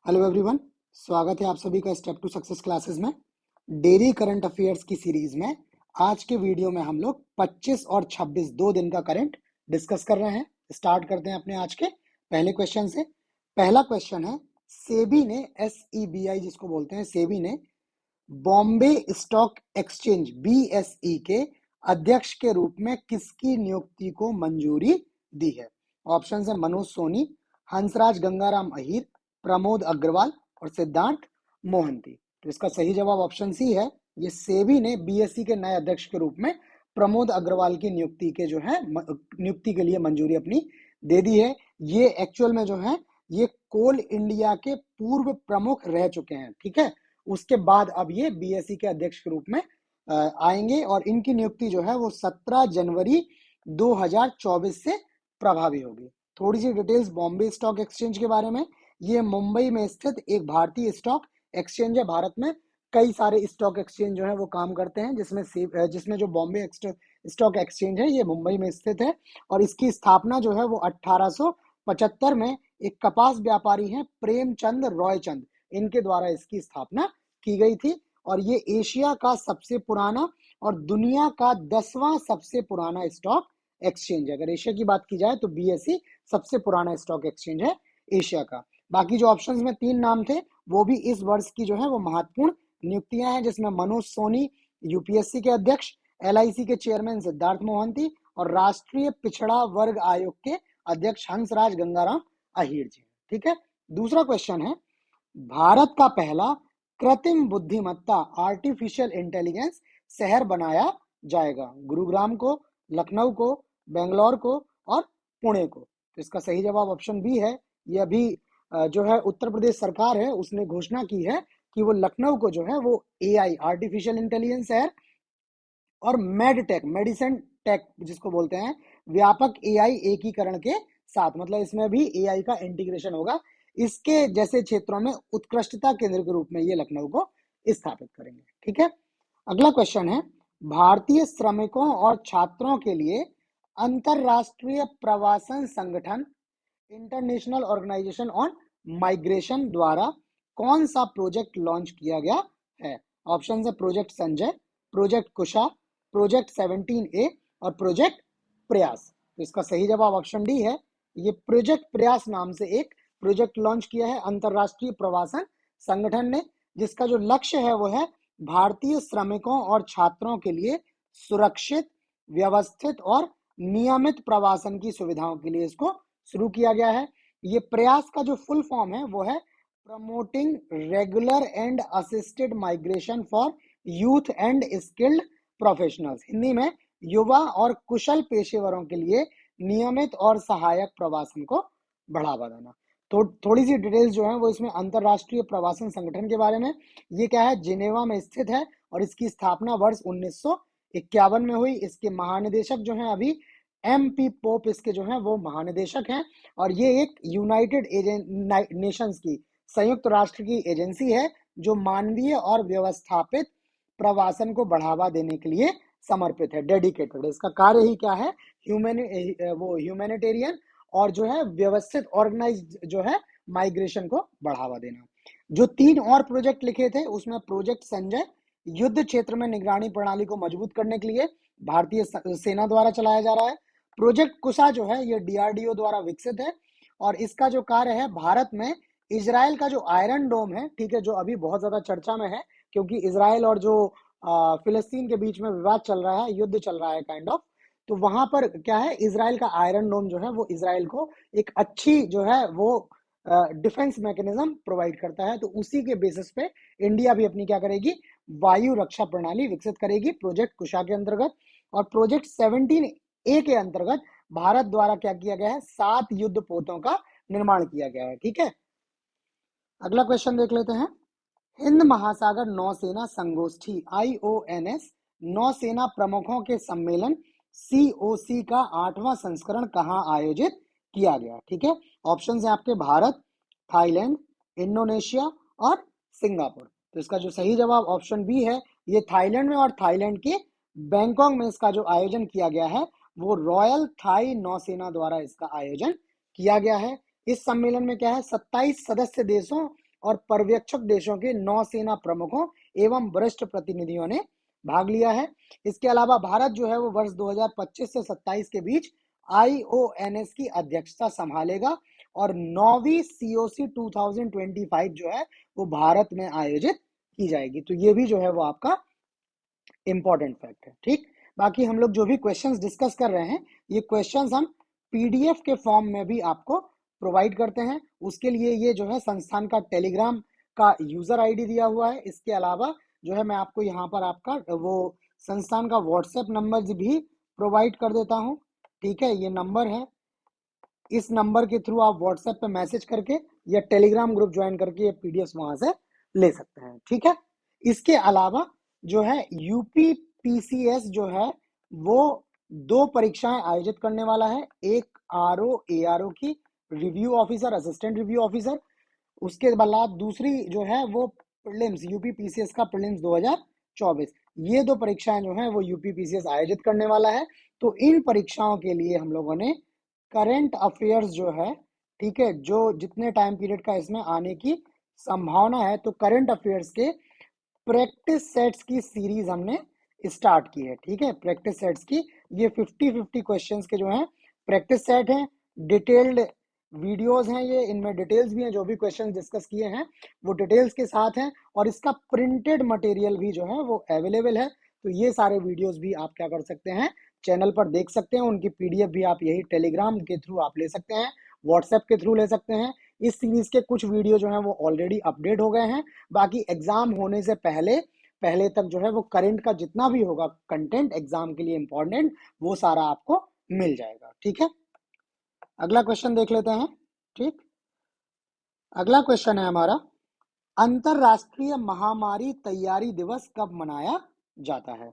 Hello everyone, स्वागत है आप सभी का स्टेप टू सक्सेस क्लासेस में। डेली करंट अफेयर्स की सीरीज में आज के वीडियो में हम लोग 25 और 26 दो दिन का करंट डिस्कस कर रहे हैं। स्टार्ट करते हैं अपने आज के पहले क्वेश्चन से। पहला क्वेश्चन है, सेबी ने SEBI जिसको बोलते हैं, सेबी ने बॉम्बे स्टॉक एक्सचेंज BSE के अध्यक्ष के रूप में किसकी नियुक्ति को मंजूरी दी है? ऑप्शन है मनोज सोनी, हंसराज गंगाराम अहीर, प्रमोद अग्रवाल और सिद्धार्थ मोहंती। तो इसका सही जवाब ऑप्शन सी है। ये सेबी ने BSE के नए अध्यक्ष के रूप में प्रमोद अग्रवाल की नियुक्ति के जो है नियुक्ति के लिए मंजूरी अपनी दे दी है। ये एक्चुअल में जो है ये कोल इंडिया के पूर्व प्रमुख रह चुके हैं, ठीक है। उसके बाद अब ये BSE के अध्यक्ष के रूप में आएंगे और इनकी नियुक्ति जो है वो 17 जनवरी 2024 से प्रभावी होगी। थोड़ी सी डिटेल्स बॉम्बे स्टॉक एक्सचेंज के बारे में। ये मुंबई में स्थित एक भारतीय स्टॉक एक्सचेंज है। भारत में कई सारे स्टॉक एक्सचेंज जो है वो काम करते हैं, जिसमें जो बॉम्बे स्टॉक एक्सचेंज है ये मुंबई में स्थित है। और इसकी स्थापना जो है वो 1875 में एक कपास व्यापारी हैं प्रेमचंद रॉयचंद, इनके द्वारा इसकी स्थापना की गई थी। और ये एशिया का सबसे पुराना और दुनिया का 10वां सबसे पुराना स्टॉक एक्सचेंज है। अगर एशिया की बात की जाए तो BSE सबसे पुराना स्टॉक एक्सचेंज है एशिया का। बाकी जो ऑप्शंस में 3 नाम थे वो भी इस वर्ष की जो है वो महत्वपूर्ण नियुक्तियां हैं, जिसमें मनोज सोनी UPSC के अध्यक्ष, LIC के चेयरमैन सिद्धार्थ मोहंती और राष्ट्रीय पिछड़ा वर्ग आयोग के अध्यक्ष हंसराज गंगाराम अहीर जी। ठीक है। दूसरा क्वेश्चन है, भारत का पहला कृत्रिम बुद्धिमत्ता आर्टिफिशियल इंटेलिजेंस शहर बनाया जाएगा? गुरुग्राम को, लखनऊ को, बेंगलोर को और पुणे को। तो इसका सही जवाब ऑप्शन बी है। ये अभी जो है उत्तर प्रदेश सरकार है उसने घोषणा की है कि वो लखनऊ को जो है वो AI आर्टिफिशियल इंटेलिजेंस शहर और मेडटेक मेडिसिन टेक जिसको बोलते हैं व्यापक AI एकीकरण के साथ, मतलब इसमें भी AI का इंटीग्रेशन होगा, इसके जैसे क्षेत्रों में उत्कृष्टता केंद्र के रूप में ये लखनऊ को स्थापित करेंगे। ठीक है। अगला क्वेश्चन है, भारतीय श्रमिकों और छात्रों के लिए अंतरराष्ट्रीय प्रवासन संगठन इंटरनेशनल ऑर्गेनाइजेशन ऑन माइग्रेशन द्वारा कौन सा प्रोजेक्ट लॉन्च किया गया है? ऑप्शन है project Sanjay, project Kusha, project 17A और प्रोजेक्ट प्रयास। तो इसका सही जवाब ऑप्शन डी है। ये प्रोजेक्ट प्रयास नाम से एक प्रोजेक्ट लॉन्च किया है अंतरराष्ट्रीय प्रवासन संगठन ने, जिसका जो लक्ष्य है वो है भारतीय श्रमिकों और छात्रों के लिए सुरक्षित, व्यवस्थित और नियमित प्रवासन की सुविधाओं के लिए इसको शुरू किया गया है। ये प्रयास का जो फुल फॉर्म है वो है promoting regular and assisted migration for youth and skilled professionals. Hindi में युवा और कुशल पेशेवरों के लिए नियमित और सहायक प्रवासन को बढ़ावा देना। तो थोड़ी सी डिटेल्स जो है वो इसमें अंतरराष्ट्रीय प्रवासन संगठन के बारे में। ये क्या है, जिनेवा में स्थित है और इसकी स्थापना वर्ष 1951 में हुई। इसके महानिदेशक जो हैं अभी MP पोप इसके जो हैं वो महानिदेशक हैं। और ये एक यूनाइटेड नेशंस की, संयुक्त राष्ट्र की एजेंसी है जो मानवीय और व्यवस्थापित प्रवासन को बढ़ावा देने के लिए समर्पित है, डेडिकेटेड। इसका कार्य ही क्या है, ह्यूमैनिटेरियन और जो है व्यवस्थित ऑर्गेनाइज्ड जो है माइग्रेशन को बढ़ावा देना। जो 3 और प्रोजेक्ट लिखे थे उसमें प्रोजेक्ट संजय युद्ध क्षेत्र में निगरानी प्रणाली को मजबूत करने के लिए भारतीय सेना द्वारा चलाया जा रहा है। प्रोजेक्ट कुशा जो है ये DRDO द्वारा विकसित है और इसका जो कार्य है भारत में इजराइल का जो आयरन डोम है, ठीक है, जो अभी बहुत ज्यादा चर्चा में है क्योंकि इजराइल और जो फिलिस्तीन के बीच में विवाद चल रहा है, युद्ध चल रहा है काइंड ऑफ। तो वहां पर क्या है, इजराइल का आयरन डोम जो है वो इजराइल को एक अच्छी जो है वो डिफेंस मैकेनिज्म प्रोवाइड करता है। तो उसी के बेसिस पे इंडिया भी अपनी क्या करेगी, वायु रक्षा प्रणाली विकसित करेगी प्रोजेक्ट कुशा के अंतर्गत। और प्रोजेक्ट 17A के अंतर्गत भारत द्वारा क्या किया गया है, 7 युद्ध पोतों का निर्माण किया गया है। ठीक है। अगला क्वेश्चन देख लेते हैं, हिंद महासागर नौसेना संगोष्ठी IONS नौसेना प्रमुखों के सम्मेलन COC का 8वां संस्करण कहां आयोजित किया गया? ठीक है। ऑप्शंस हैं आपके भारत, थाईलैंड, इंडोनेशिया और सिंगापुर। तो इसका जो सही जवाब ऑप्शन बी है। ये थाईलैंड में और थाईलैंड के बैंकॉक में इसका जो आयोजन किया गया है वो रॉयल थाई नौसेना द्वारा इसका आयोजन किया गया है। इस सम्मेलन में क्या है, 27 सदस्य देशों और पर्यवेक्षक देशों के नौसेना प्रमुखों एवं वरिष्ठ प्रतिनिधियों ने भाग लिया है। इसके अलावा भारत जो है वो वर्ष 2025 से 27 के बीच IONS की अध्यक्षता संभालेगा और 9वीं COC 2025 जो है वो भारत में आयोजित की जाएगी। तो ये भी जो है वो आपका इंपॉर्टेंट फैक्ट है। ठीक, बाकी हम लोग जो भी क्वेश्चंस डिस्कस कर रहे हैं ये क्वेश्चंस हम PDF के फॉर्म में भी आपको प्रोवाइड करते हैं। उसके लिए ये जो है संस्थान का टेलीग्राम का यूजर ID दिया हुआ है। इसके अलावा जो है मैं आपको यहाँ पर आपका वो संस्थान का व्हाट्सएप नंबर भी प्रोवाइड कर देता हूँ। ठीक है, ये नंबर है, इस नंबर के थ्रू आप व्हाट्सएप पे मैसेज करके या टेलीग्राम ग्रुप ज्वाइन करके ये PDF वहां से ले सकते हैं। ठीक है, इसके अलावा जो है UPPCS जो है वो 2 परीक्षाएं आयोजित करने वाला है। एक RO ARO की review officer, assistant review officer, उसके बाद दूसरी जो है वो प्रीलिम्स, UPPCS का प्रीलिम्स 2024। ये 2 परीक्षाएं जो है वो UPPCS आयोजित करने वाला है। तो इन परीक्षाओं के लिए हम लोगों ने करंट अफेयर्स जो है, ठीक है, जो जितने टाइम पीरियड का इसमें आने की संभावना है, तो करंट अफेयर्स के प्रैक्टिस सेट्स की सीरीज हमने स्टार्ट की है। ठीक है, प्रैक्टिस सेट्स की ये 50-50 क्वेश्चंस के जो हैं प्रैक्टिस सेट हैं। डिटेल्ड वीडियोस हैं ये, इनमें डिटेल्स भी हैं, जो भी क्वेश्चंस डिस्कस किए हैं वो डिटेल्स के साथ हैं और इसका प्रिंटेड मटेरियल भी जो है वो अवेलेबल है। तो ये सारे वीडियोस भी आप क्या कर सकते हैं, चैनल पर देख सकते हैं। उनकी PDF भी आप यही टेलीग्राम के थ्रू आप ले सकते हैं, व्हाट्सएप के थ्रू ले सकते हैं। इस सीरीज के कुछ वीडियो जो है वो ऑलरेडी अपडेट हो गए हैं। बाकी एग्जाम होने से पहले तक जो है वो करंट का जितना भी होगा कंटेंट एग्जाम के लिए इंपॉर्टेंट, वो सारा आपको मिल जाएगा। ठीक है, अगला क्वेश्चन देख लेते हैं। ठीक, अगला क्वेश्चन है हमारा, अंतरराष्ट्रीय महामारी तैयारी दिवस कब मनाया जाता है?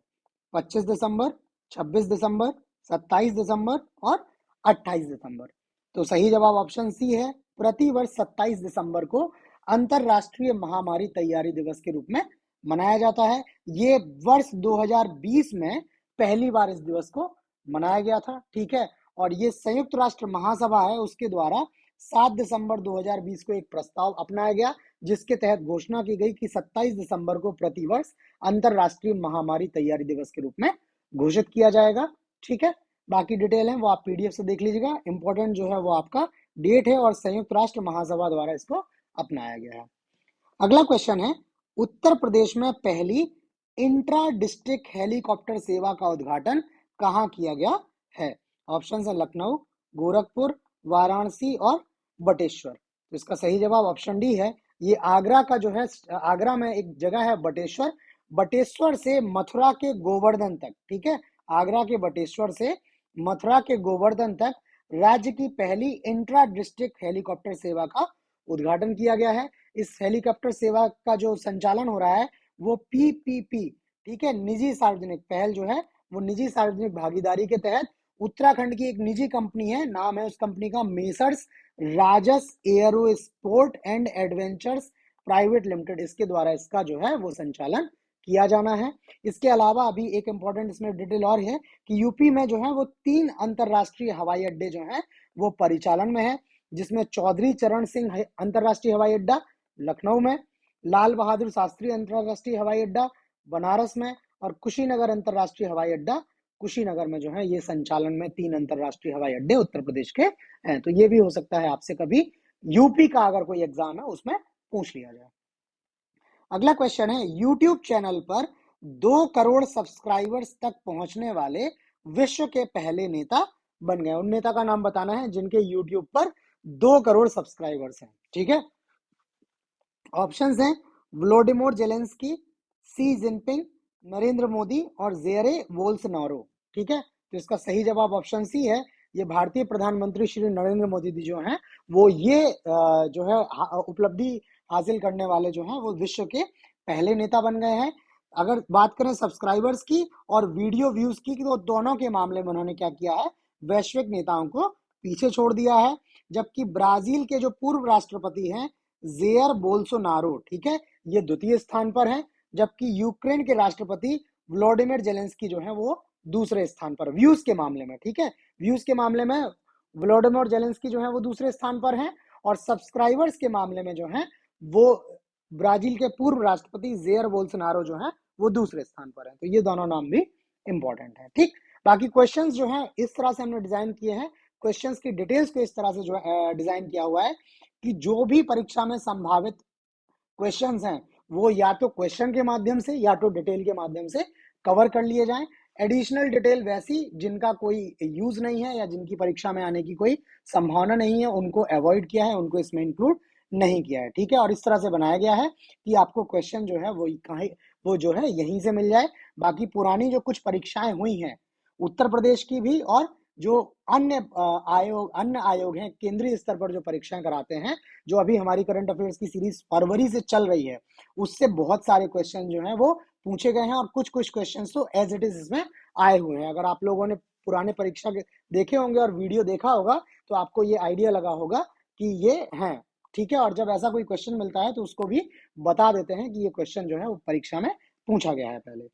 25 दिसंबर, 26 दिसंबर, 27 दिसंबर और 28 दिसंबर। तो सही जवाब ऑप्शन सी है, प्रतिवर्ष 27 दिसंबर को अंतरराष्ट्रीय महामारी तैयारी दिवस के रूप में मनाया जाता है। ये वर्ष 2020 में पहली बार इस दिवस को मनाया गया था। ठीक है, और ये संयुक्त राष्ट्र महासभा है उसके द्वारा 7 दिसंबर 2020 को एक प्रस्ताव अपनाया गया, जिसके तहत घोषणा की गई कि 27 दिसंबर को प्रतिवर्ष अंतरराष्ट्रीय महामारी तैयारी दिवस के रूप में घोषित किया जाएगा। ठीक है, बाकी डिटेल है वो आप PDF से देख लीजिएगा। इंपॉर्टेंट जो है वो आपका डेट है और संयुक्त राष्ट्र महासभा द्वारा इसको अपनाया गया है। अगला क्वेश्चन है, उत्तर प्रदेश में पहली इंट्रा डिस्ट्रिक्ट हेलीकॉप्टर सेवा का उद्घाटन कहाँ किया गया है? ऑप्शन है लखनऊ, गोरखपुर, वाराणसी और बटेश्वर। तो इसका सही जवाब ऑप्शन डी है। ये आगरा का जो है, आगरा में एक जगह है बटेश्वर, बटेश्वर से मथुरा के गोवर्धन तक। ठीक है, आगरा के बटेश्वर से मथुरा के गोवर्धन तक राज्य की पहली इंट्रा डिस्ट्रिक्ट हेलीकॉप्टर सेवा का उद्घाटन किया गया है। इस हेलीकॉप्टर सेवा का जो संचालन हो रहा है वो PPP, ठीक है, निजी सार्वजनिक पहल जो है वो निजी सार्वजनिक भागीदारी के तहत उत्तराखंड की एक निजी कंपनी है, नाम है उस कंपनी का messrs Rajas aero sport and adventures private limited, इसके द्वारा इसका जो है वो संचालन किया जाना है। इसके अलावा अभी एक इंपॉर्टेंट इसमें डिटेल और है कि यूपी में जो है वो 3 अंतरराष्ट्रीय हवाई अड्डे जो हैं वो परिचालन में है, जिसमें चौधरी चरण सिंह अंतरराष्ट्रीय हवाई अड्डा लखनऊ में, लाल बहादुर शास्त्री अंतरराष्ट्रीय हवाई अड्डा बनारस में और कुशीनगर अंतरराष्ट्रीय हवाई अड्डा कुशीनगर में जो है ये संचालन में 3 अंतरराष्ट्रीय हवाई अड्डे उत्तर प्रदेश के हैं। तो ये भी हो सकता है आपसे कभी यूपी का अगर कोई एग्जाम है उसमें पूछ लिया जाए। अगला क्वेश्चन है, यूट्यूब चैनल पर 2 करोड़ सब्सक्राइबर्स तक पहुंचने वाले विश्व के पहले नेता बन गए। उन नेता का नाम बताना है जिनके यूट्यूब पर 2 करोड़ सब्सक्राइबर्स हैं। ठीक है, ऑप्शंस हैं व्लादिमीर जेलेंस्की, सी जिनपिंग, नरेंद्र मोदी और जेरे बोल्सोनारो। ठीक है, तो इसका सही जवाब ऑप्शन सी है। ये भारतीय प्रधानमंत्री श्री नरेंद्र मोदी जी जो हैं वो ये जो है उपलब्धि हासिल करने वाले जो हैं वो विश्व के पहले नेता बन गए हैं। अगर बात करें सब्सक्राइबर्स की और वीडियो व्यूज की, तो दोनों के मामले में उन्होंने क्या किया है, वैश्विक नेताओं को पीछे छोड़ दिया है। जबकि ब्राजील के जो पूर्व राष्ट्रपति हैं जेयर बोल्सोनारो, ठीक है, ये द्वितीय स्थान पर है। जबकि यूक्रेन के राष्ट्रपति व्लादिमीर जेलेंस्की जो है वो दूसरे स्थान पर व्यूज के मामले में। ठीक है, व्यूज के मामले में व्लादिमीर जेलेंस्की जो है वो दूसरे स्थान पर हैं और सब्सक्राइबर्स के मामले में जो है वो ब्राजील के पूर्व राष्ट्रपति जेयर बोल्सोनारो जो है वो दूसरे स्थान पर है। तो ये दोनों नाम भी इंपॉर्टेंट है। ठीक, बाकी क्वेश्चंस जो है इस तरह से हमने डिजाइन किए हैं, क्वेश्चंस की डिटेल्स को इस तरह से जो है डिजाइन किया हुआ है कि जो भी परीक्षा में संभावित क्वेश्चंस हैं वो या तो क्वेश्चन के माध्यम से या तो डिटेल के माध्यम से कवर कर लिए जाएं। एडिशनल डिटेल वैसी जिनका कोई यूज नहीं है या जिनकी परीक्षा में आने की कोई संभावना नहीं है उनको अवॉइड किया है, उनको इसमें इंक्लूड नहीं किया है। ठीक है, और इस तरह से बनाया गया है कि आपको क्वेश्चन जो है वो जो है यहीं से मिल जाए। बाकी पुरानी जो कुछ परीक्षाएं हुई हैं उत्तर प्रदेश की भी, और जो अन्य आयोग हैं केंद्रीय स्तर पर जो परीक्षाएं कराते हैं, जो अभी हमारी करंट अफेयर्स की सीरीज फरवरी से चल रही है, उससे बहुत सारे क्वेश्चन जो हैं वो पूछे गए हैं और कुछ कुछ क्वेश्चन तो एज इट इज इसमें आए हुए हैं। अगर आप लोगों ने पुराने परीक्षा के देखे होंगे और वीडियो देखा होगा तो आपको ये आइडिया लगा होगा कि ये हैं। ठीक है, और जब ऐसा कोई क्वेश्चन मिलता है तो उसको भी बता देते हैं कि ये क्वेश्चन जो है वो परीक्षा में पूछा गया है पहले।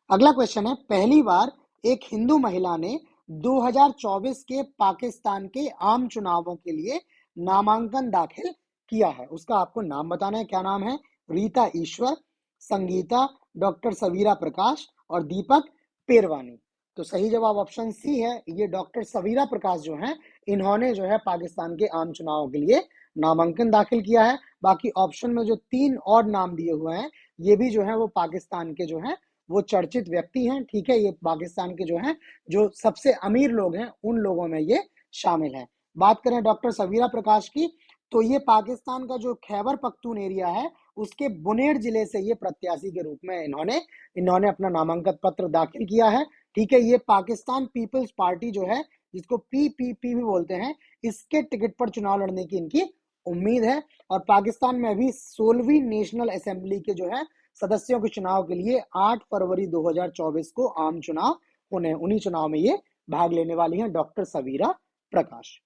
अगला क्वेश्चन है, पहली बार एक हिंदू महिला ने 2024 के पाकिस्तान के आम चुनावों के लिए नामांकन दाखिल किया है। उसका आपको नाम बताना है। क्या नाम है? रीता ईश्वर, संगीता, डॉक्टर सवीरा प्रकाश और दीपक पेरवानी। तो सही जवाब ऑप्शन सी है। ये डॉक्टर सवीरा प्रकाश जो हैं इन्होंने जो है पाकिस्तान के आम चुनावों के लिए नामांकन दाखिल किया है। बाकी ऑप्शन में जो 3 और नाम दिए हुए हैं ये भी जो है वो पाकिस्तान के जो है वो चर्चित व्यक्ति हैं। ठीक है, ये पाकिस्तान के जो हैं जो सबसे अमीर लोग हैं उन लोगों में ये शामिल है। बात करें डॉक्टर सवीरा प्रकाश की, तो ये पाकिस्तान का जो खैबर पख्तून एरिया है उसके बुनेर जिले से ये प्रत्याशी के रूप में इन्होंने अपना नामांकन पत्र दाखिल किया है। ठीक है, ये पाकिस्तान पीपल्स पार्टी जो है जिसको पीपीपी भी बोलते हैं, इसके टिकट पर चुनाव लड़ने की इनकी उम्मीद है। और पाकिस्तान में अभी 16वीं नेशनल असेंबली के जो है सदस्यों के चुनाव के लिए 8 फरवरी 2024 को आम चुनाव होने, उन्हीं चुनाव में ये भाग लेने वाली हैं डॉक्टर सवीरा प्रकाश।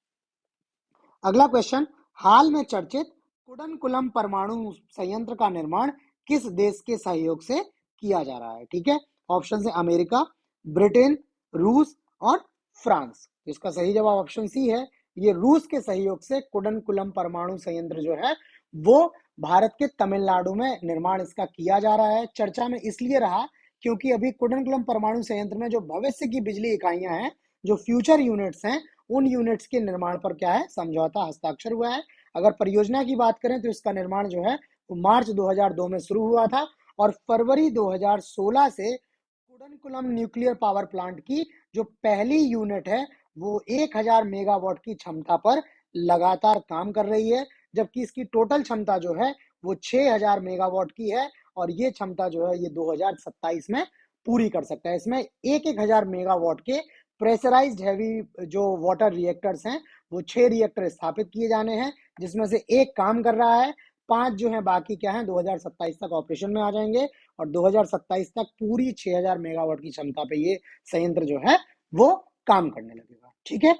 अगला क्वेश्चन, हाल में चर्चित कुडनकुलम परमाणु संयंत्र का निर्माण किस देश के सहयोग से किया जा रहा है? ठीक है, ऑप्शन है अमेरिका, ब्रिटेन, रूस और फ्रांस। इसका सही जवाब ऑप्शन सी है। ये रूस के सहयोग से कुडनकुलम परमाणु संयंत्र जो है वो भारत के तमिलनाडु में निर्माण इसका किया जा रहा है। चर्चा में इसलिए रहा क्योंकि अभी कुडनकुलम परमाणु संयंत्र में जो भविष्य की बिजली इकाइयां हैं, जो फ्यूचर यूनिट्स हैं, उन यूनिट्स के निर्माण पर क्या है, समझौता हस्ताक्षर हुआ है। अगर परियोजना की बात करें तो इसका निर्माण जो है वो मार्च 2002 में शुरू हुआ था और फरवरी 2016 से कुडनकुलम न्यूक्लियर पावर प्लांट की जो पहली यूनिट है वो 1000 मेगावाट की क्षमता पर लगातार काम कर रही है, जबकि इसकी टोटल क्षमता जो है वो 6000 मेगावाट की है और ये क्षमता जो है ये 2027 में पूरी कर सकता है। इसमें 1000 मेगावाट के प्रेशराइज्ड हैवी जो वाटर रिएक्टर्स हैं वो 6 रिएक्टर स्थापित किए जाने हैं, जिसमें से एक काम कर रहा है, 5 जो है बाकी क्या है 2027 तक ऑपरेशन में आ जाएंगे और 2027 तक पूरी 6000 मेगावाट की क्षमता पे ये संयंत्र जो है वो काम करने लगेगा। ठीक है,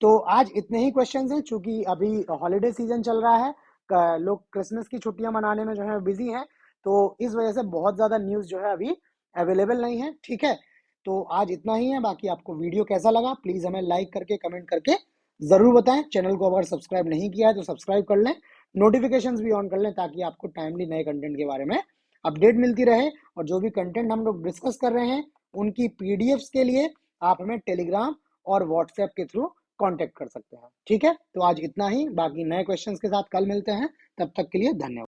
तो आज इतने ही क्वेश्चंस हैं। चूंकि अभी हॉलीडे सीजन चल रहा है, लोग क्रिसमस की छुट्टियां मनाने में जो है बिजी हैं, तो इस वजह से बहुत ज्यादा न्यूज जो है अभी अवेलेबल नहीं है। ठीक है, तो आज इतना ही है। बाकी आपको वीडियो कैसा लगा प्लीज हमें लाइक करके कमेंट करके जरूर बताएं। चैनल को अगर सब्सक्राइब नहीं किया है तो सब्सक्राइब कर लें, नोटिफिकेशंस भी ऑन कर लें ताकि आपको टाइमली नए कंटेंट के बारे में अपडेट मिलती रहे। और जो भी कंटेंट हम लोग डिस्कस कर रहे हैं उनकी पीडीएफ्स के लिए आप हमें टेलीग्राम और व्हाट्सएप के थ्रू कांटेक्ट कर सकते हैं। ठीक है, तो आज इतना ही। बाकी नए क्वेश्चंस के साथ कल मिलते हैं, तब तक के लिए धन्यवाद।